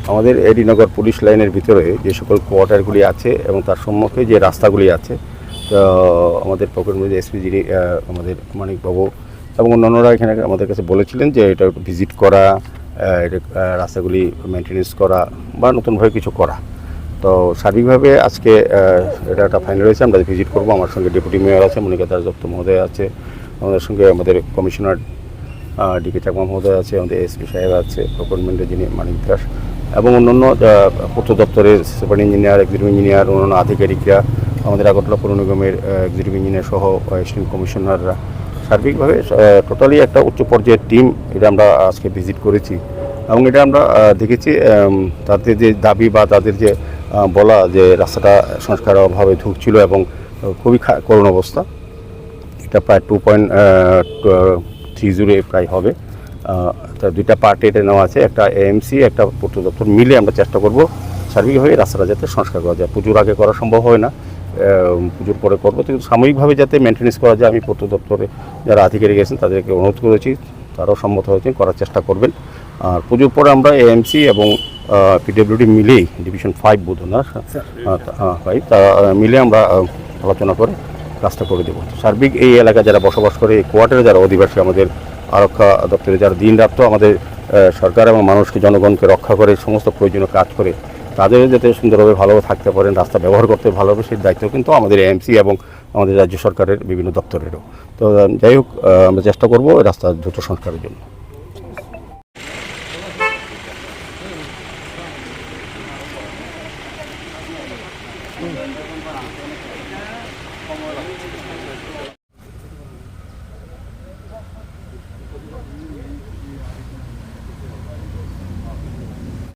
আমাদের এডিনগর পুলিশ লাইনের ভিতরে যে সকল কোয়ার্টারগুলি আছে এবং তার সম্মুখে যে রাস্তাগুলি আছে, তো আমাদের পকেটমধ্যে এসপি যিনি আমাদের মানিকবাবু এবং অন্যান্যরা এখানে আমাদের কাছে বলেছিলেন যে এটা একটু ভিজিট করা, রাস্তাগুলি মেনটেনেন্স করা বা নতুনভাবে কিছু করা। তো সার্বিকভাবে আজকে এটা একটা ফাইনাল হয়েছে, আমরা ভিজিট করবো। আমার সঙ্গে ডেপুটি মেয়র আছে, মনিকা দাস দত্ত মহোদয় আছে, আমাদের সঙ্গে আমাদের কমিশনার ডিকে চাকমা মহোদয় আছে, আমাদের এসপি সাহেব আছে, প্রকল্পের যিনি মানিক দাস এবং অন্যান্য পূর্ত দপ্তরের সুপার ইঞ্জিনিয়ার, এক্সিকিউটিভ ইঞ্জিনিয়ার, অন্যান্য আধিকারিকরা, আমাদের আগরতলা পৌর নিগমের এক্সিকিউটিভ ইঞ্জিনিয়ার সহ অ্যাসিস্ট্যান্ট কমিশনাররা, সার্বিকভাবে টোটালি একটা উচ্চ পর্যায়ের টিম এটা আমরা আজকে ভিজিট করেছি। এবং এটা আমরা দেখেছি তাদের যে দাবি বা তাদের যে বলা যে রাস্তাটা সংস্কারের অভাবে ঢুকছিল এবং খুবই করুণ অবস্থা, এটা প্রায় 2.30 প্রায় হবে। তার দুইটা পার্টে এটা নেওয়া আছে, একটা এএমসি একটা পূর্ত দপ্তর মিলে আমরা চেষ্টা করব সার্বিকভাবে রাস্তাটা যাতে সংস্কার করা যায়। পুজোর আগে করা সম্ভব হয় না, পুজোর পরে করবো, কিন্তু সাময়িকভাবে যাতে মেনটেন্যান্স করা যায়। আমি পূর্ত দপ্তরে যারা আধিকারিক আছেন তাদেরকে অনুরোধ করেছি, তারাও সম্মত হয়েছেন, করার চেষ্টা করবেন। আর পুজোর পরে আমরা এএমসি এবং পিডব্লিউডি মিলেই ডিভিশন 5 বোধ না 5 তা মিলে আমরা আলোচনা করে কাজটা করে দেবো। সার্বিক এই এলাকায় যারা বসবাস করে, এই কোয়ার্টারে যারা অধিবাসী, আমাদের আরক্ষা দপ্তরে যারা দিন রাত আমাদের সরকার এবং মানুষকে, জনগণকে রক্ষা করে সমস্ত প্রয়োজনীয় কাজ করে, তাদের যাতে সুন্দরভাবে ভালোভাবে থাকতে পারেন, রাস্তা ব্যবহার করতে ভালোভাবে, সেই দায়িত্ব কিন্তু আমাদের এএমসি এবং আমাদের রাজ্য সরকারের বিভিন্ন দপ্তরেরও। তো যাই হোক, আমরা চেষ্টা করবো রাস্তা দ্রুত সংস্কারের জন্য।